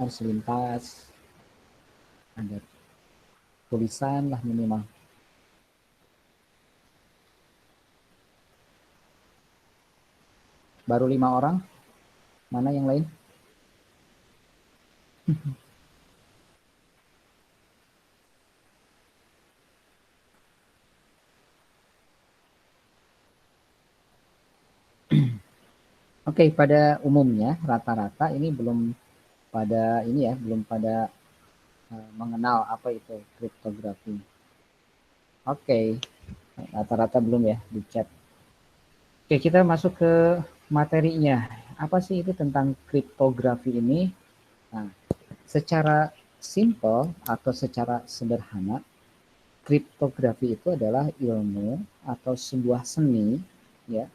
harus lintas, ada tulisan lah minimal. Baru 5 orang, mana yang lain? Oke, pada umumnya rata-rata ini belum pada ini ya, belum pada mengenal apa itu kriptografi. Oke, rata-rata belum ya di chat. Oke, kita masuk ke materinya. Apa sih itu tentang kriptografi ini? Nah, secara simple atau secara sederhana, kriptografi itu adalah ilmu atau sebuah seni ya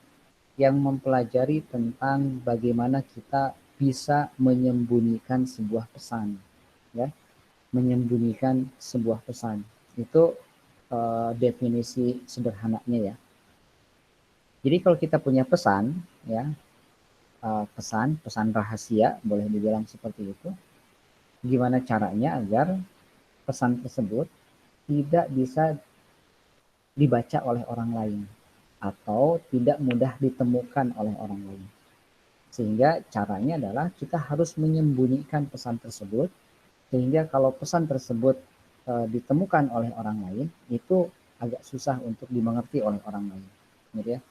yang mempelajari tentang bagaimana kita bisa menyembunyikan sebuah pesan ya, menyembunyikan sebuah pesan. Itu definisi sederhananya ya. Jadi kalau kita punya pesan ya, pesan rahasia boleh dibilang seperti itu. Gimana caranya agar pesan tersebut tidak bisa dibaca oleh orang lain atau tidak mudah ditemukan oleh orang lain. Sehingga caranya adalah kita harus menyembunyikan pesan tersebut sehingga kalau pesan tersebut ditemukan oleh orang lain itu agak susah untuk dimengerti oleh orang lain. Gitu ya.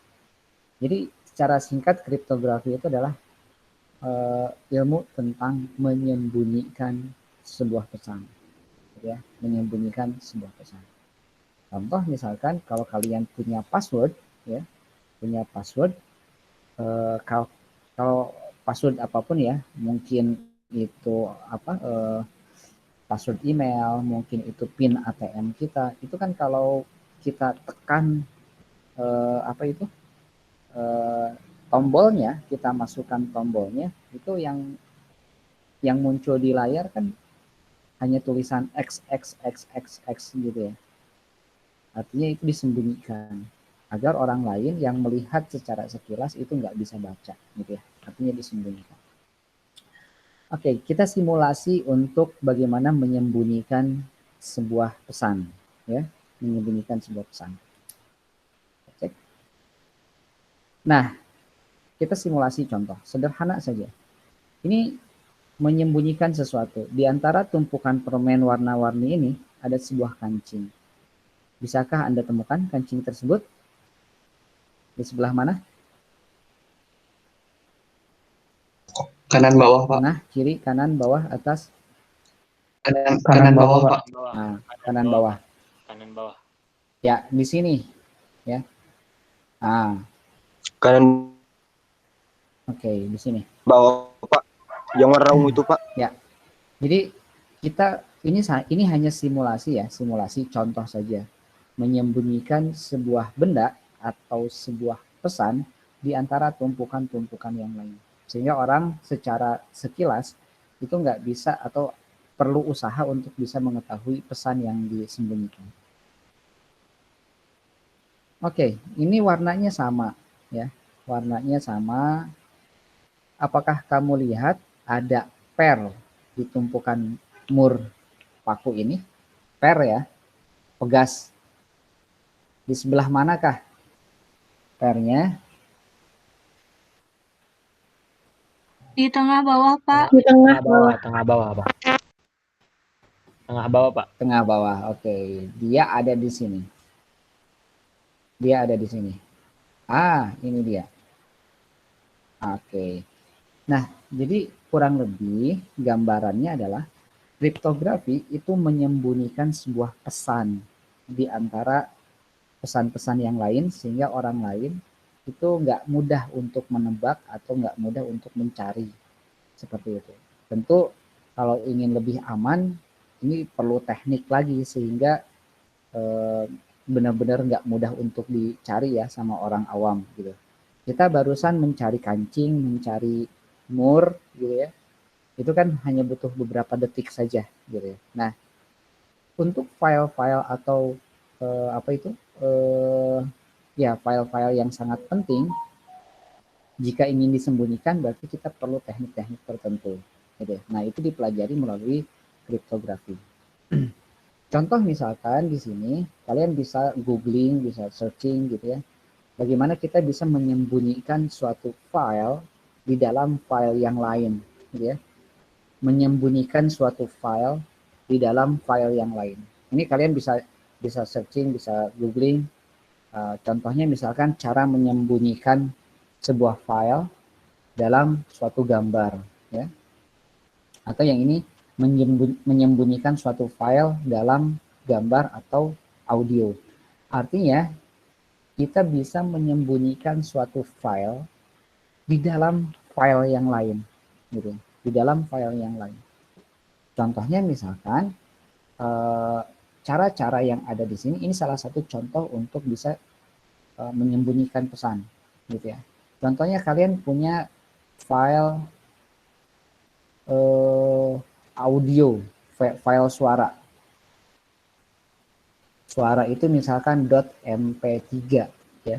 Jadi secara singkat kriptografi itu adalah ilmu tentang menyembunyikan sebuah pesan. Gitu ya, menyembunyikan sebuah pesan. Contoh misalkan kalau kalian punya password ya, punya password kalau kalau password apapun ya, mungkin itu apa password email, mungkin itu PIN ATM kita, itu kan kalau kita tekan apa itu tombolnya, kita masukkan tombolnya, itu yang muncul di layar kan hanya tulisan XXXXX gitu ya. Artinya itu disembunyikan agar orang lain yang melihat secara sekilas itu nggak bisa baca gitu ya. Artinya disembunyikan. Oke, kita simulasi untuk bagaimana menyembunyikan sebuah pesan ya, menyembunyikan sebuah pesan. Cek. Nah, kita simulasi contoh sederhana saja. Ini menyembunyikan sesuatu. Di antara tumpukan permen warna-warni ini ada sebuah kancing. Bisakah Anda temukan kancing tersebut? Di sebelah mana? Kanan bawah, Pak. Tengah, kiri, kanan, bawah, atas? Kanan bawah, Pak. Nah, kanan bawah. Kanan bawah. Ya, di sini ya. Ah, Kanan oke, di sini. bawah, Pak. Yang warna ungu itu, Pak. Ya. Jadi kita ini hanya simulasi ya, simulasi contoh saja. Menyembunyikan sebuah benda atau sebuah pesan di antara tumpukan-tumpukan yang lain. Sehingga orang secara sekilas itu nggak bisa atau perlu usaha untuk bisa mengetahui pesan yang disembunyikan. Oke, ini warnanya sama ya. Warnanya sama. Apakah kamu lihat ada per di tumpukan mur paku ini? Per ya, pegas. Di sebelah manakah pernya? Di tengah bawah, Pak. Di tengah bawah, tengah bawah, Pak. Tengah bawah, Pak. Tengah bawah. Oke, dia ada di sini. Dia ada di sini. Ah, ini dia. Oke. Nah, jadi kurang lebih gambarannya adalah kriptografi itu menyembunyikan sebuah pesan di antara pesan-pesan yang lain sehingga orang lain itu nggak mudah untuk menebak atau nggak mudah untuk mencari seperti itu. Tentu kalau ingin lebih aman ini perlu teknik lagi sehingga benar-benar nggak mudah untuk dicari ya sama orang awam gitu. Kita barusan mencari kancing, mencari mur gitu ya. Itu kan hanya butuh beberapa detik saja gitu ya. Nah, untuk file-file atau apa itu ya file-file yang sangat penting jika ingin disembunyikan berarti kita perlu teknik-teknik tertentu gitu ya. Nah, itu dipelajari melalui kriptografi. Contoh misalkan di sini kalian bisa googling, bisa searching gitu ya. Bagaimana kita bisa menyembunyikan suatu file di dalam file yang lain, gitu ya. Menyembunyikan suatu file di dalam file yang lain. Ini kalian bisa searching, bisa googling. Contohnya misalkan cara menyembunyikan sebuah file dalam suatu gambar, ya. Atau yang ini menyembunyikan suatu file dalam gambar atau audio. Artinya kita bisa menyembunyikan suatu file di dalam file yang lain, gitu. Di dalam file yang lain. Contohnya misalkan cara-cara yang ada di sini, ini salah satu contoh untuk bisa menyembunyikan pesan, gitu ya. Contohnya kalian punya file audio, file suara. Suara itu misalkan .mp3 ya.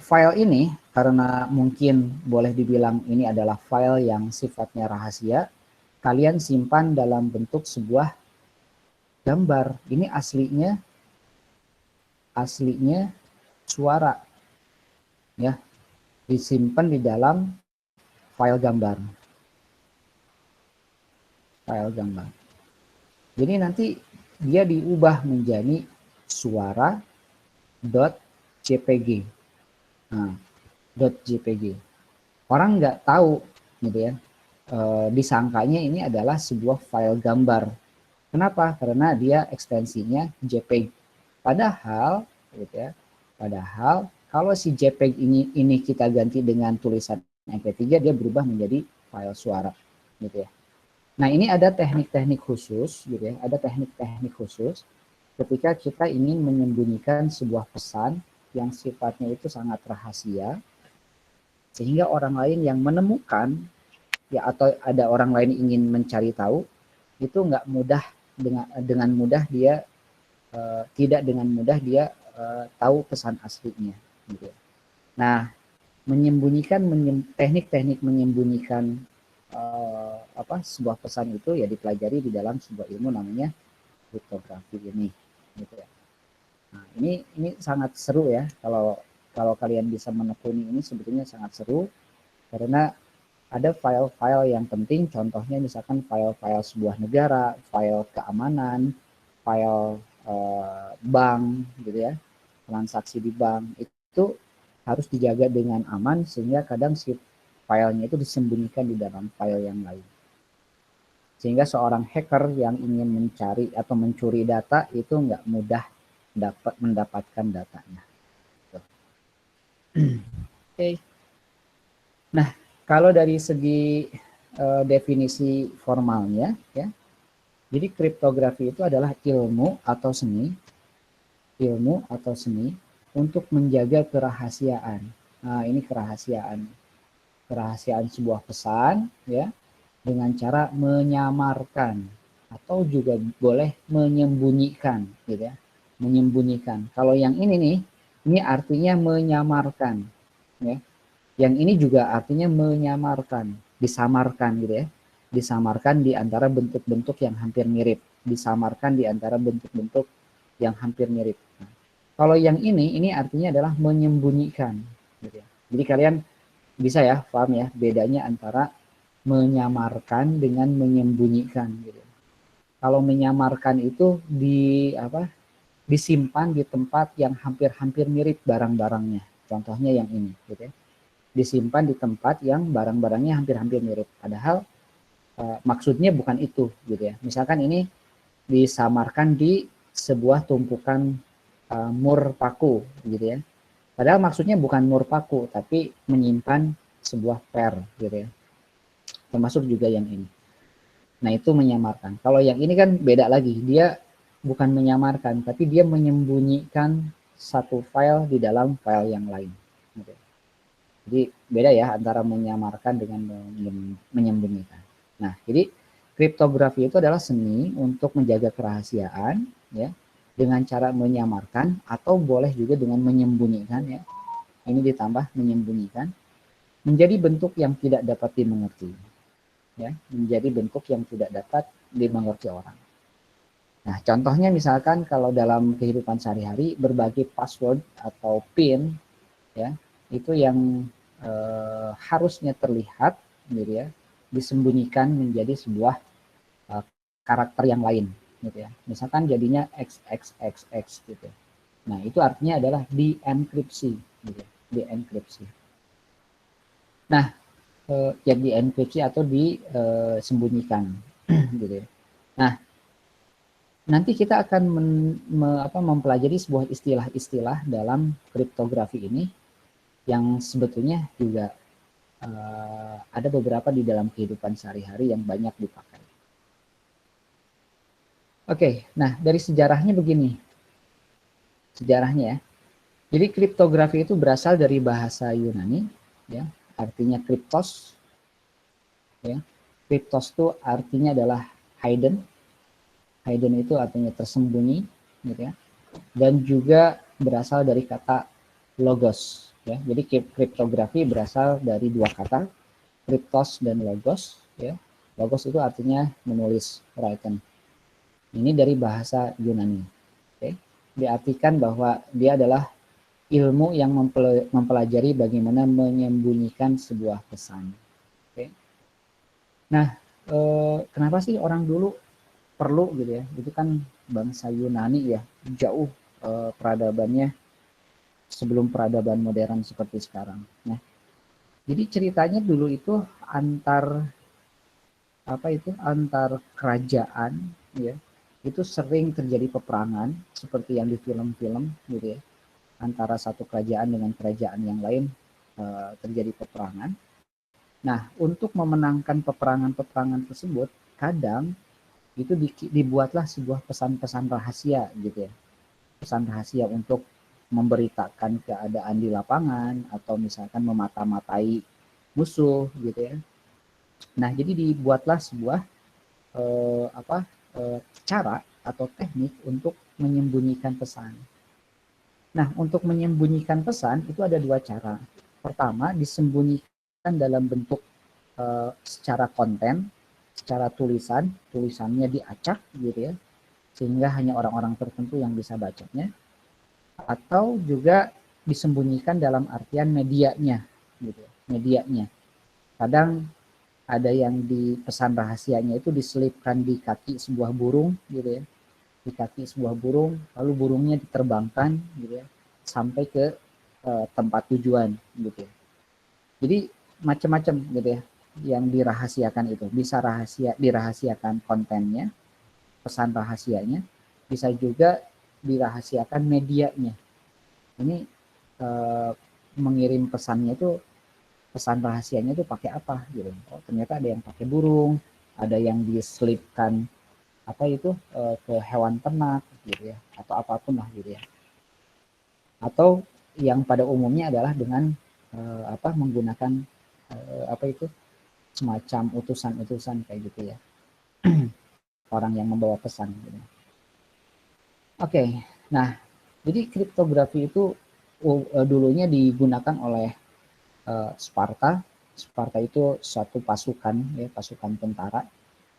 File ini karena mungkin boleh dibilang ini adalah file yang sifatnya rahasia, kalian simpan dalam bentuk sebuah gambar. Ini aslinya suara ya, disimpan di dalam file gambar. Jadi nanti dia diubah menjadi suara.jpg. Nah, .jpg. Orang nggak tahu gitu ya. Disangkanya ini adalah sebuah file gambar. Kenapa? Karena dia ekstensinya JPEG. Padahal gitu ya. Padahal kalau si JPEG ini kita ganti dengan tulisan MP3, dia berubah menjadi file suara gitu ya. Nah, ini ada teknik-teknik khusus gitu ya. Ada teknik-teknik khusus ketika kita ingin menyembunyikan sebuah pesan yang sifatnya itu sangat rahasia, sehingga orang lain yang menemukan ya, atau ada orang lain ingin mencari tahu, itu nggak mudah dengan mudah dia tidak dengan mudah dia tahu pesan aslinya gitu ya. Nah, teknik-teknik menyembunyikan sebuah pesan itu ya dipelajari di dalam sebuah ilmu namanya kriptografi ini gitu ya. Nah, ini sangat seru ya, kalau kalian bisa menekuni ini sebetulnya sangat seru, karena ada file-file yang penting, contohnya misalkan file-file sebuah negara, file keamanan, file bank gitu ya, transaksi di bank, itu harus dijaga dengan aman sehingga kadang si filenya itu disembunyikan di dalam file yang lain. Sehingga seorang hacker yang ingin mencari atau mencuri data itu nggak mudah mendapatkan datanya. Oke. Nah, kalau dari segi definisi formalnya ya, jadi kriptografi itu adalah ilmu atau seni untuk menjaga kerahasiaan. Nah, ini kerahasiaan sebuah pesan ya, dengan cara menyamarkan atau juga boleh menyembunyikan gitu ya. Menyembunyikan. Kalau yang ini nih, ini artinya menyamarkan ya. Yang ini juga artinya menyamarkan, disamarkan gitu ya. Disamarkan di antara bentuk-bentuk yang hampir mirip, disamarkan di antara bentuk-bentuk yang hampir mirip. Nah, kalau yang ini artinya adalah menyembunyikan gitu ya. Jadi kalian bisa ya paham ya bedanya antara menyamarkan dengan menyembunyikan gitu. Kalau menyamarkan itu disimpan di tempat yang hampir-hampir mirip barang-barangnya. Contohnya yang ini gitu ya. Disimpan di tempat yang barang-barangnya hampir-hampir mirip. Padahal maksudnya bukan itu gitu ya. Misalkan ini disamarkan di sebuah tumpukan mur paku gitu ya. Padahal maksudnya bukan mur paku, tapi menyimpan sebuah per gitu ya. Termasuk juga yang ini. Nah, itu menyamarkan. Kalau yang ini kan beda lagi. Dia bukan menyamarkan, tapi dia menyembunyikan satu file di dalam file yang lain. Gitu. Jadi beda ya antara menyamarkan dengan menyembunyikan. Nah, jadi kriptografi itu adalah seni untuk menjaga kerahasiaan ya, dengan cara menyamarkan atau boleh juga dengan menyembunyikan ya. Ini ditambah menyembunyikan menjadi bentuk yang tidak dapat dimengerti, ya, menjadi bentuk yang tidak dapat dimengerti orang. Nah, contohnya misalkan kalau dalam kehidupan sehari-hari berbagai password atau PIN, ya, itu yang harusnya terlihat, gitu ya, disembunyikan menjadi sebuah karakter yang lain, gitu ya. Misalkan jadinya XXXX gitu. Nah, itu artinya adalah dienkripsi, gitu ya, dienkripsi. Nah, ya dienkripsi atau disembunyikan, gitu ya. Nah, nanti kita akan mempelajari sebuah istilah-istilah dalam kriptografi ini yang sebetulnya juga ada beberapa di dalam kehidupan sehari-hari yang banyak dipakai. Oke, nah dari sejarahnya begini. Sejarahnya ya. Jadi kriptografi itu berasal dari bahasa Yunani, ya, artinya kriptos. Ya. Kriptos itu artinya adalah hidden. Hidden itu artinya tersembunyi, gitu ya. Dan juga berasal dari kata logos, ya. Jadi kriptografi berasal dari dua kata, kriptos dan logos, ya. Logos itu artinya menulis, written. Ini dari bahasa Yunani. Oke. Diartikan bahwa dia adalah ilmu yang mempelajari bagaimana menyembunyikan sebuah pesan. Oke. Nah, kenapa sih orang dulu perlu gitu ya? Itu kan bangsa Yunani ya, jauh peradabannya sebelum peradaban modern seperti sekarang. Nah, jadi ceritanya dulu itu antar kerajaan ya, itu sering terjadi peperangan seperti yang di film-film gitu ya, antara satu kerajaan dengan kerajaan yang lain terjadi peperangan. Nah, untuk memenangkan peperangan-peperangan tersebut, kadang itu dibuatlah sebuah pesan-pesan rahasia gitu ya, pesan rahasia untuk memberitakan keadaan di lapangan atau misalkan memata-matai musuh gitu ya. Nah, jadi dibuatlah sebuah cara atau teknik untuk menyembunyikan pesan. Nah, untuk menyembunyikan pesan itu ada dua cara. Pertama, disembunyikan dalam bentuk secara konten, secara tulisannya diacak gitu ya, sehingga hanya orang-orang tertentu yang bisa bacanya. Atau juga disembunyikan dalam artian medianya, gitu, medianya. Kadang ada yang di pesan rahasianya itu diselipkan di kaki sebuah burung, gitu ya, di kaki sebuah burung, lalu burungnya diterbangkan, gitu ya, sampai ke tempat tujuan, gitu ya. Jadi macam-macam, gitu ya, yang dirahasiakan itu bisa dirahasiakan kontennya, pesan rahasianya, bisa juga dirahasiakan medianya. Ini mengirim pesannya itu, pesan rahasianya itu pakai apa gitu. Oh, ternyata ada yang pakai burung, ada yang diselipkan ke hewan ternak gitu ya, atau apapun lah gitu ya. Atau yang pada umumnya adalah dengan menggunakan semacam utusan-utusan kayak gitu ya. Orang yang membawa pesan gitu. Oke, nah jadi kriptografi itu dulunya digunakan oleh Sparta. Sparta itu suatu pasukan ya, pasukan tentara.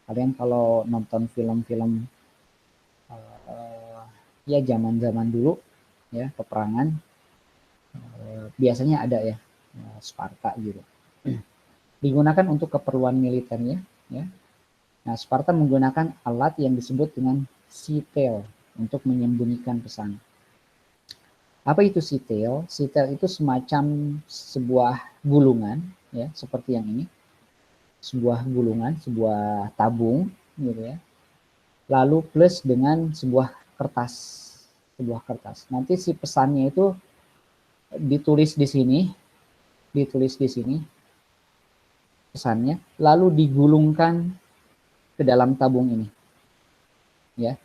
Kalian kalau nonton film-film ya zaman-zaman dulu ya, peperangan biasanya ada ya Sparta gitu. Digunakan untuk keperluan militernya ya. Nah, Sparta menggunakan alat yang disebut dengan sitel untuk menyembunyikan pesan. Apa itu sitel? Sitel itu semacam sebuah gulungan ya, seperti yang ini. Sebuah gulungan, sebuah tabung gitu ya. Lalu plus dengan sebuah kertas. Sebuah kertas. Nanti si pesannya itu ditulis di sini pesannya, lalu digulungkan ke dalam tabung ini. Ya.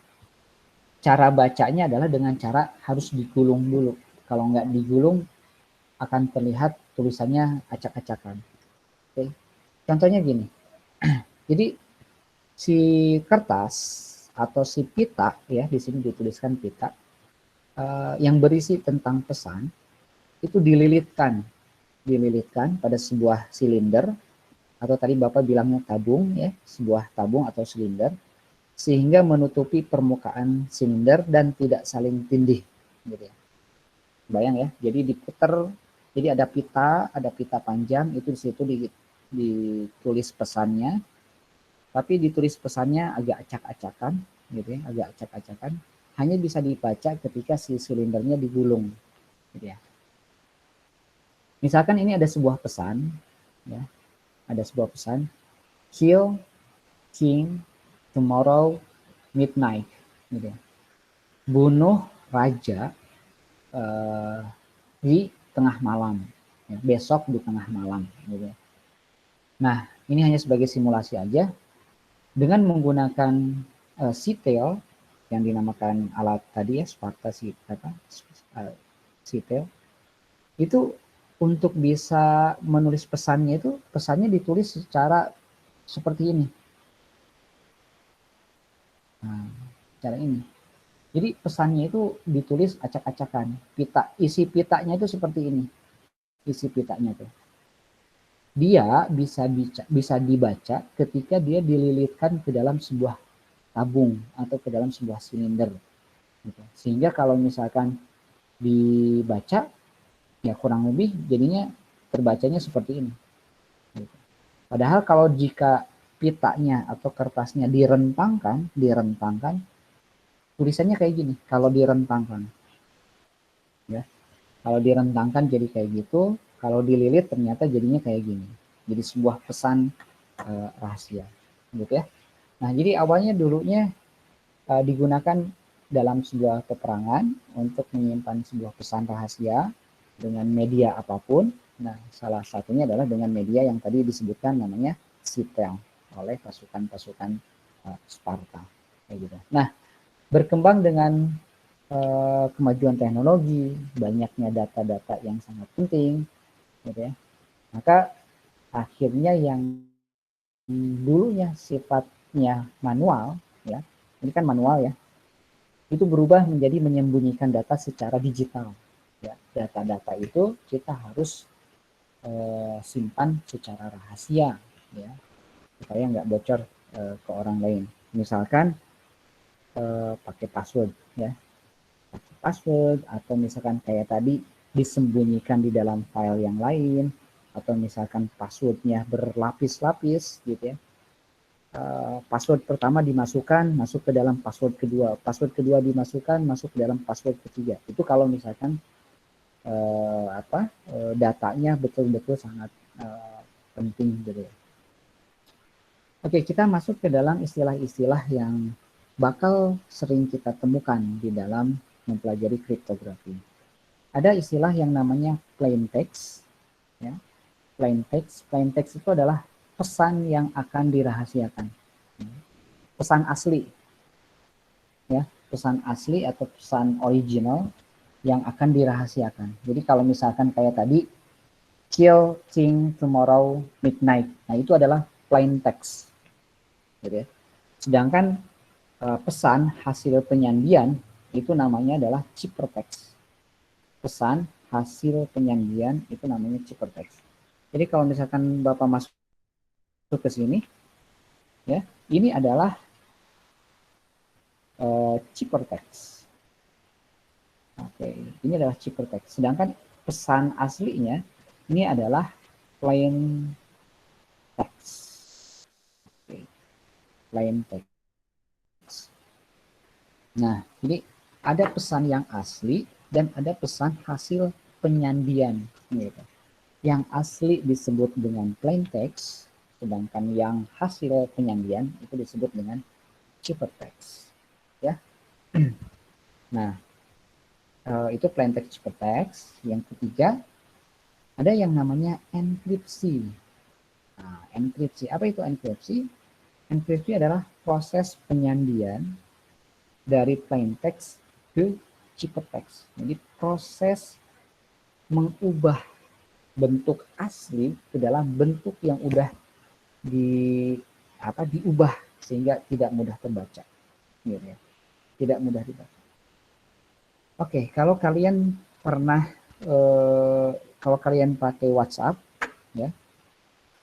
Cara bacanya adalah dengan cara harus digulung dulu. Kalau nggak digulung akan terlihat tulisannya acak-acakan. Oke. Contohnya gini. Jadi si kertas atau si pita ya, di sini dituliskan pita yang berisi tentang pesan itu dililitkan dililitkan pada sebuah silinder, atau tadi Bapak bilangnya tabung ya, sebuah tabung atau silinder, sehingga menutupi permukaan silinder dan tidak saling tindih gitu ya. Bayang ya, jadi diputar, jadi ada pita panjang, itu di situ ditulis pesannya, tapi ditulis pesannya agak acak-acakan gitu ya, agak acak-acakan, hanya bisa dibaca ketika si silindernya digulung gitu ya. Misalkan ini ada sebuah pesan ya, ada sebuah pesan, kill king tomorrow midnight gitu ya. Bunuh raja di tengah malam ya, besok di tengah malam gitu ya. Nah, ini hanya sebagai simulasi aja dengan menggunakan CTEL yang dinamakan alat tadi ya, Sparta CTEL itu untuk bisa menulis pesannya itu, pesannya ditulis secara seperti ini. Nah, cara ini. Jadi pesannya itu ditulis acak-acakan. Isi pitanya itu seperti ini. Isi pitanya tuh. Dia bisa dibaca ketika dia dililitkan ke dalam sebuah tabung atau ke dalam sebuah silinder. Gitu. Sehingga kalau misalkan dibaca, ya kurang lebih jadinya terbacanya seperti ini. Gitu. Padahal kalau jika pitanya atau kertasnya direntangkan, tulisannya kayak gini. Kalau direntangkan, ya, kalau direntangkan jadi kayak gitu. Kalau dililit ternyata jadinya kayak gini. Jadi sebuah pesan rahasia, gitu ya. Nah, jadi awalnya dulunya digunakan dalam sebuah peperangan untuk menyimpan sebuah pesan rahasia dengan media apapun. Nah, salah satunya adalah dengan media yang tadi disebutkan namanya CTEL oleh pasukan-pasukan Sparta. Kayak gitu. Nah, berkembang dengan kemajuan teknologi, banyaknya data-data yang sangat penting, gitu ya. Maka akhirnya yang dulunya sifatnya manual, ya, ini kan manual ya, itu berubah menjadi menyembunyikan data secara digital. Ya, data-data itu kita harus simpan secara rahasia, ya, supaya nggak bocor ke orang lain. Misalkan pakai password, ya, pakai password, atau misalkan kayak tadi disembunyikan di dalam file yang lain, atau misalkan passwordnya berlapis-lapis gitu ya. Password pertama dimasukkan, masuk ke dalam password kedua dimasukkan, masuk ke dalam password ketiga. Itu kalau misalkan datanya betul-betul sangat penting gitu ya. Oke, kita masuk ke dalam istilah-istilah yang bakal sering kita temukan di dalam mempelajari kriptografi. Ada istilah yang namanya plain text, ya. Plain text itu adalah pesan yang akan dirahasiakan, pesan asli, ya, pesan asli atau pesan original yang akan dirahasiakan. Jadi kalau misalkan kayak tadi, kill king tomorrow midnight, nah itu adalah plain text, gitu ya. Sedangkan pesan hasil penyandian itu namanya adalah ciphertext. Pesan hasil penyandian itu namanya ciphertext. Jadi kalau misalkan Bapak masuk ke sini, ya, ini adalah ciphertext. Oke, ini adalah ciphertext. Sedangkan pesan aslinya ini adalah plain text. Oke, plain text. Nah, jadi ada pesan yang asli dan ada pesan hasil penyandian. Gitu. Yang asli disebut dengan plain text, sedangkan yang hasil penyandian itu disebut dengan ciphertext. Ya. Nah, itu plain text ciphertext. Yang ketiga, ada yang namanya enkripsi. Nah, enkripsi, apa itu enkripsi? Enkripsi adalah proses penyandian dari plain text ke ciphertext. Jadi proses mengubah bentuk asli ke dalam bentuk yang udah diubah sehingga tidak mudah terbaca, gitu ya. Tidak mudah dibaca. Oke, kalau kalian pernah kalau kalian pakai WhatsApp, ya,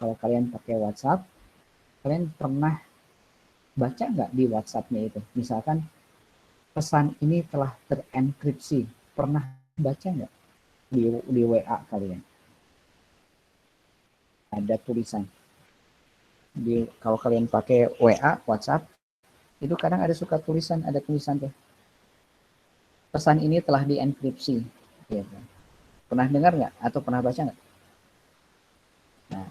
kalau kalian pakai WhatsApp, kalian pernah baca nggak di WhatsApp-nya itu? Misalkan pesan ini telah terenkripsi, pernah baca nggak di WA kalian? Ada tulisan. Kalau kalian pakai WA, WhatsApp, itu kadang ada suka tulisan, ada tulisan tuh. Pesan ini telah dienkripsi. Gitu. Pernah dengar nggak? Atau pernah baca nggak? Nah,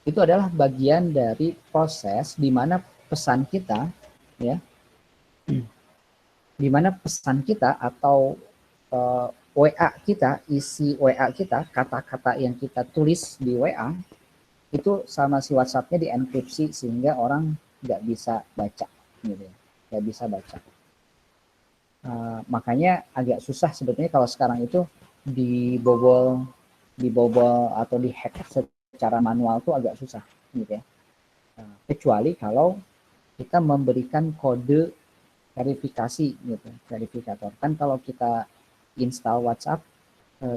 itu adalah bagian dari proses di mana pesan kita, ya, di mana pesan kita atau WA kita, isi WA kita, kata-kata yang kita tulis di WA, itu sama si WhatsApp-nya dienkripsi sehingga orang nggak bisa baca, gitu ya, nggak bisa baca. Makanya agak susah sebetulnya kalau sekarang itu dibobol atau dihack secara manual tuh agak susah, gitu ya. Kecuali kalau kita memberikan kode verifikasi, gitu, verifikator. Kan kalau kita install WhatsApp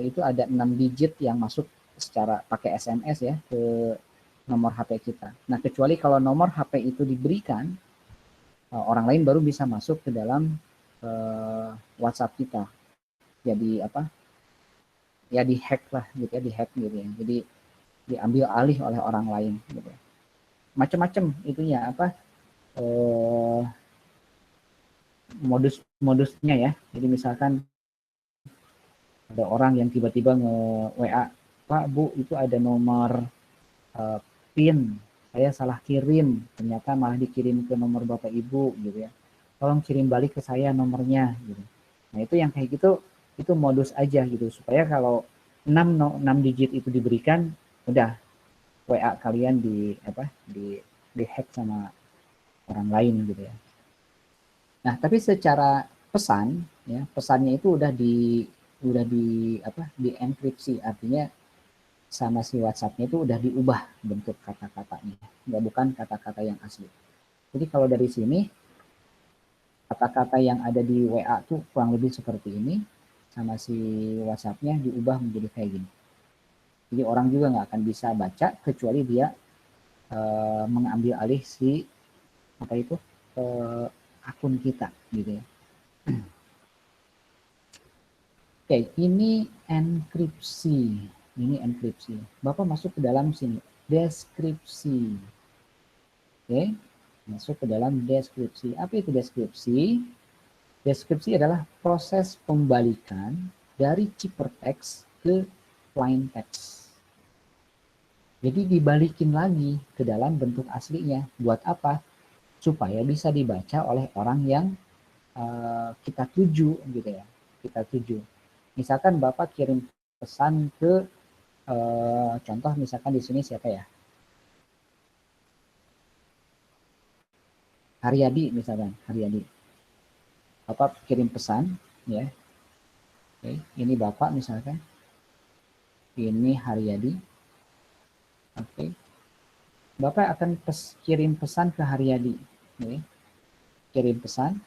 itu ada 6 digit yang masuk secara pakai SMS ya ke nomor HP kita. Nah, kecuali kalau nomor HP itu diberikan, orang lain baru bisa masuk ke dalam WhatsApp kita. Jadi apa? Ya dihack lah gitu ya, dihack gitu ya. Jadi diambil alih oleh orang lain gitu. Macam-macam itunya apa? Modus-modusnya ya. Jadi misalkan ada orang yang tiba-tiba nge-WA, Pak, Bu, itu ada nomor PIN, saya salah kirim, ternyata malah dikirim ke nomor Bapak Ibu gitu ya. Tolong kirim balik ke saya nomornya gitu. Nah, itu yang kayak gitu, itu modus aja gitu, supaya kalau 6 digit itu diberikan, udah WA kalian di hack sama orang lain gitu ya. Nah, tapi secara pesan ya, pesannya itu udah di enkripsi, artinya sama si WhatsApp-nya itu udah diubah bentuk kata-katanya, nggak, bukan kata-kata yang asli. Jadi kalau dari sini kata-kata yang ada di WA tuh kurang lebih seperti ini, sama si WhatsApp-nya diubah menjadi kayak gini. Jadi orang juga nggak akan bisa baca kecuali dia mengambil alih si akun kita gitu ya. Oke, ini enkripsi. Ini enkripsi. Bapak masuk ke dalam sini, deskripsi. Oke, masuk ke dalam deskripsi. Apa itu deskripsi? Deskripsi adalah proses pembalikan dari ciphertext ke plain text. Jadi dibalikin lagi ke dalam bentuk aslinya. Buat apa? Supaya bisa dibaca oleh orang yang kita tuju gitu ya. Kita tuju. Misalkan Bapak kirim pesan ke contoh misalkan di sini siapa ya? Haryadi misalkan, Haryadi. Bapak kirim pesan ya. Oke, ini Bapak misalkan. Ini Haryadi. Oke. Bapak akan kirim pesan ke Haryadi. Oke. Kirim pesan.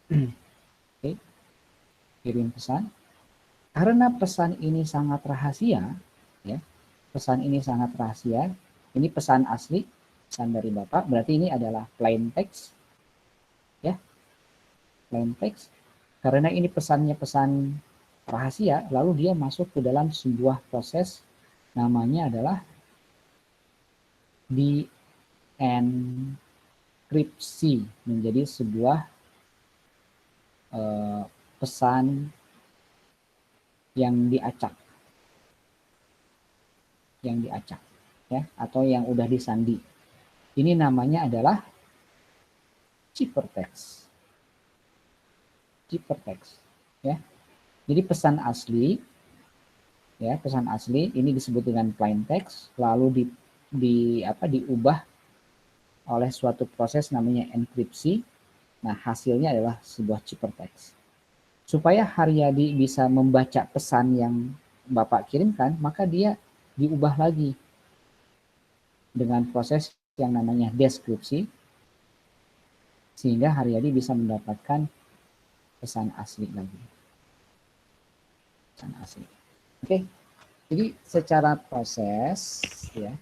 Oke. Kirim pesan. Karena pesan ini sangat rahasia, ya. Pesan ini sangat rahasia. Ini pesan asli, pesan dari Bapak. Berarti ini adalah plain text. Ya. Plain text. Karena ini pesannya pesan rahasia, lalu dia masuk ke dalam sebuah proses namanya adalah dienkripsi menjadi sebuah pesan yang diacak, ya, atau yang udah disandi. Ini namanya adalah ciphertext, ya. Jadi pesan asli, ya, pesan asli ini disebut dengan plain text, lalu diubah oleh suatu proses namanya enkripsi. Nah, hasilnya adalah sebuah ciphertext. Supaya Haryadi bisa membaca pesan yang Bapak kirimkan, maka dia diubah lagi dengan proses yang namanya deskripsi, sehingga Haryadi bisa mendapatkan pesan asli lagi. Pesan asli. Oke. Jadi secara proses ya,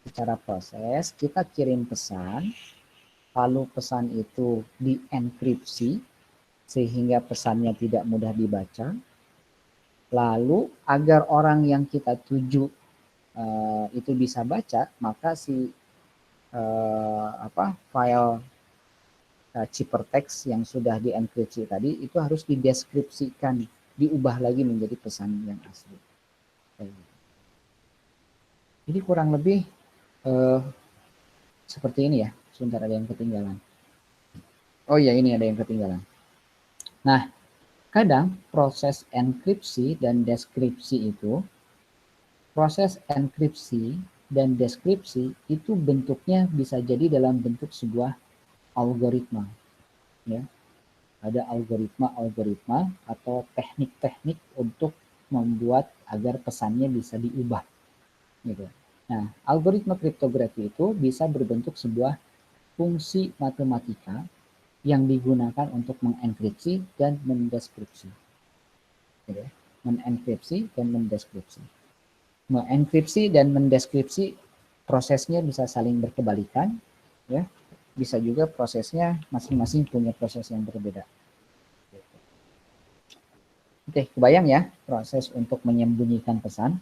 secara proses kita kirim pesan, lalu pesan itu dienkripsi sehingga pesannya tidak mudah dibaca. Lalu agar orang yang kita tuju itu bisa baca, maka si file ciphertext yang sudah dienkripsi tadi itu harus dideskripsikan, diubah lagi menjadi pesan yang asli. Jadi kurang lebih seperti ini ya. Sebentar, ada yang ketinggalan. Oh iya, ini ada yang ketinggalan. Nah, kadang proses enkripsi dan deskripsi itu, proses enkripsi dan deskripsi itu bentuknya bisa jadi dalam bentuk sebuah algoritma. Ya. Ada algoritma atau teknik-teknik untuk membuat agar pesannya bisa diubah. Gitu. Nah, algoritma kriptografi itu bisa berbentuk sebuah fungsi matematika yang digunakan untuk mengenkripsi dan mendeskripsi. Gitu ya. Mengenkripsi dan mendeskripsi. Mengenkripsi dan mendeskripsi prosesnya bisa saling berkebalikan, ya. Bisa juga prosesnya masing-masing punya proses yang berbeda. Oke, kebayang ya proses untuk menyembunyikan pesan.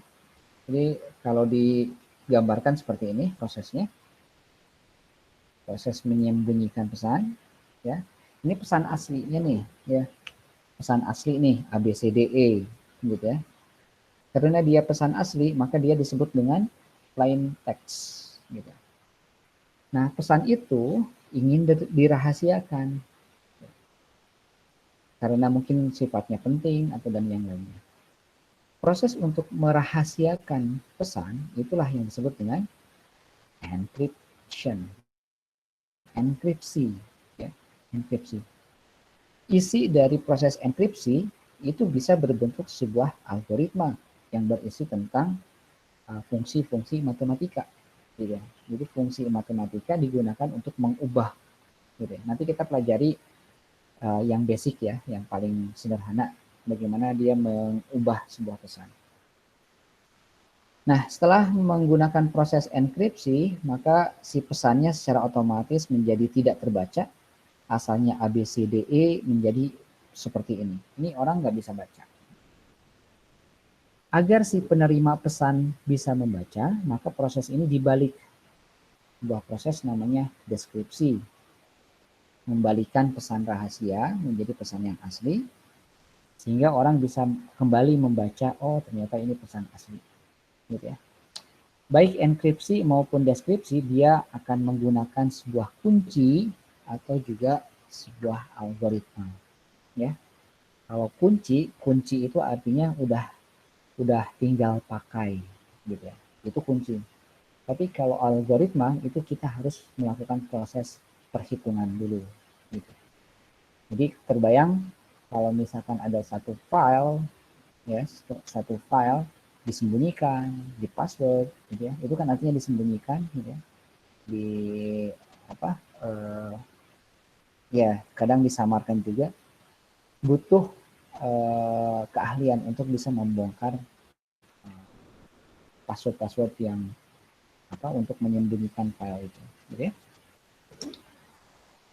Jadi kalau digambarkan seperti ini prosesnya. Proses menyembunyikan pesan, ya. Ini pesan aslinya nih, ya. Pesan asli nih ABCDE, gitu ya. Karena dia pesan asli, maka dia disebut dengan plain text, gitu. Nah, pesan itu ingin dirahasiakan karena mungkin sifatnya penting atau dan yang lainnya. Proses untuk merahasiakan pesan itulah yang disebut dengan encryption. Enkripsi, ya, enkripsi. Isi dari proses enkripsi itu bisa berbentuk sebuah algoritma yang berisi tentang fungsi-fungsi matematika, gitu ya. Jadi fungsi matematika digunakan untuk mengubah, gitu ya. Nanti kita pelajari yang basic ya, yang paling sederhana, bagaimana dia mengubah sebuah pesan. Nah, setelah menggunakan proses enkripsi, maka si pesannya secara otomatis menjadi tidak terbaca. Asalnya ABCDE menjadi seperti ini. Ini orang nggak bisa baca. Agar si penerima pesan bisa membaca, maka proses ini dibalik. Sebuah proses namanya deskripsi. Membalikan pesan rahasia menjadi pesan yang asli, sehingga orang bisa kembali membaca, oh ternyata ini pesan asli. Gitu ya. Baik enkripsi maupun deskripsi, dia akan menggunakan sebuah kunci atau juga sebuah algoritma. Ya. Kalau kunci itu artinya udah tinggal pakai, gitu ya. Itu kunci. Tapi kalau algoritma itu kita harus melakukan proses perhitungan dulu, gitu. Jadi terbayang kalau misalkan ada satu file, ya, satu file disembunyikan, di password, gitu ya. Itu kan artinya disembunyikan, gitu ya. Di apa? Ya, kadang disamarkan juga. Butuh keahlian untuk bisa membongkar password-password yang untuk menyembunyikan file itu, gitu ya.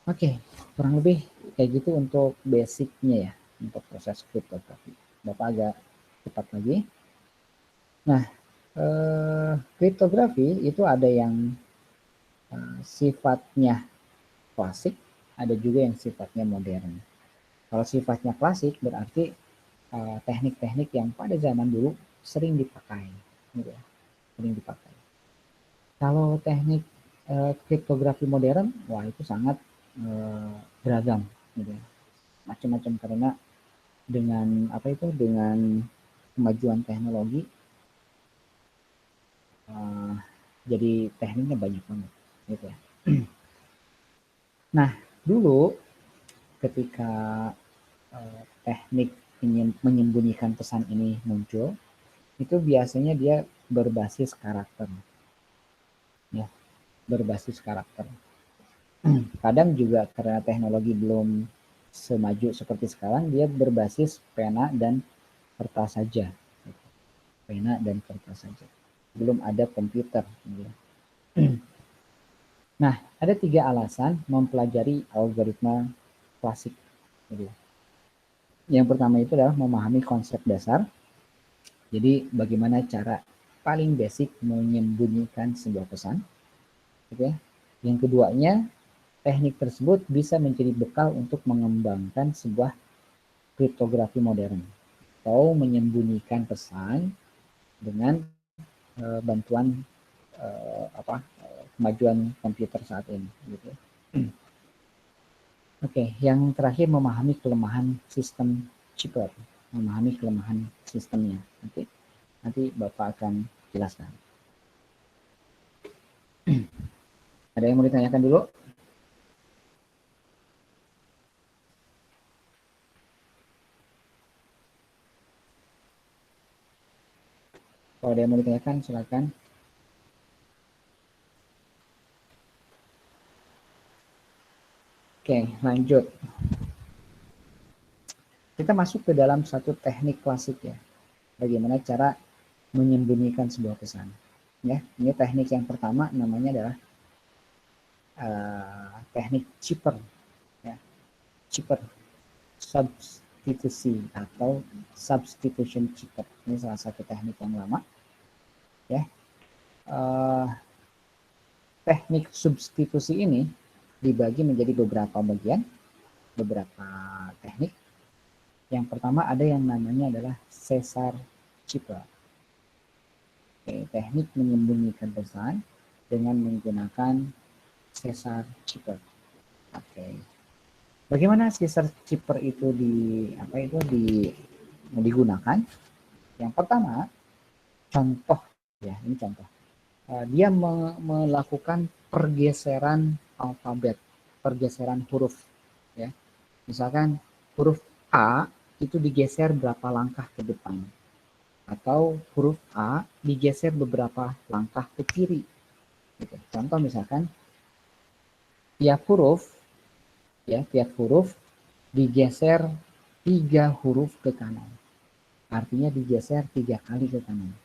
Oke, kurang lebih kayak gitu untuk basicnya ya, untuk proses kriptografi. Bapak agak cepat lagi. Nah, kriptografi itu ada yang sifatnya klasik, ada juga yang sifatnya modern. Kalau sifatnya klasik berarti teknik-teknik yang pada zaman dulu sering dipakai, gitu ya, sering dipakai. Kalau teknik kriptografi modern, wah itu sangat beragam, gitu ya. Macam-macam, karena dengan dengan kemajuan teknologi, jadi tekniknya banyak banget, gitu ya. Nah, dulu ketika teknik menyembunyikan pesan ini muncul, itu biasanya dia berbasis karakter, ya, berbasis karakter. Kadang juga karena teknologi belum semaju seperti sekarang, dia berbasis pena dan kertas saja. pena dan kertas saja. Belum ada komputer. Nah, ada 3 alasan mempelajari algoritma klasik. Yang pertama itu adalah memahami konsep dasar. Jadi bagaimana cara paling basic menyembunyikan sebuah pesan. Yang keduanya, teknik tersebut bisa menjadi bekal untuk mengembangkan sebuah kriptografi modern atau menyembunyikan pesan dengan bantuan kemajuan komputer saat ini. Gitu. Oke, yang terakhir memahami kelemahan sistem chipper, memahami kelemahan sistemnya. Nanti Bapak akan jelaskan. Ada yang mau ditanyakan dulu? Kalau ada yang mau ditanyakan, silakan. Oke, lanjut. Kita masuk ke dalam satu teknik klasik ya. Bagaimana cara menyembunyikan sebuah pesan. Ya, ini teknik yang pertama namanya adalah teknik chipper. Ya. Chipper, substitusi atau substitution chipper. Ini salah satu teknik yang lama. Ya. Teknik substitusi ini dibagi menjadi beberapa bagian, beberapa teknik. Yang pertama ada yang namanya adalah Caesar chipper. Teknik menyembunyikan pesan dengan menggunakan Caesar chipper. Bagaimana Caesar chipper itu digunakan? Yang pertama, contoh ya, ini contoh. Dia melakukan pergeseran alfabet, pergeseran huruf ya. Misalkan huruf A itu digeser berapa langkah ke depan, atau huruf A digeser beberapa langkah ke kiri. Gitu. Contoh misalkan tiap huruf digeser 3 huruf ke kanan. Artinya digeser 3 kali ke kanan.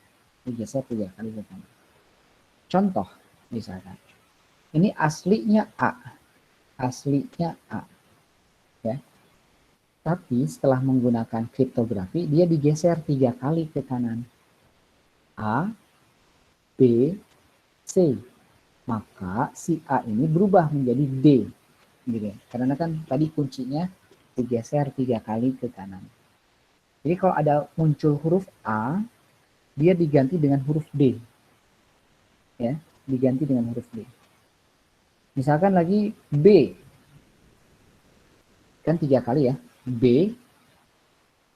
Digeser 3 kali ke kanan. Contoh misalkan ini aslinya A. Ya. Tapi setelah menggunakan kriptografi dia digeser 3 kali ke kanan. A, B, C. Maka si A ini berubah menjadi D. Gitu. Karena kan tadi kuncinya digeser 3 kali ke kanan. Jadi kalau ada muncul huruf A, dia diganti dengan huruf D. Ya, diganti dengan huruf B. Misalkan lagi B, kan 3 kali ya, B,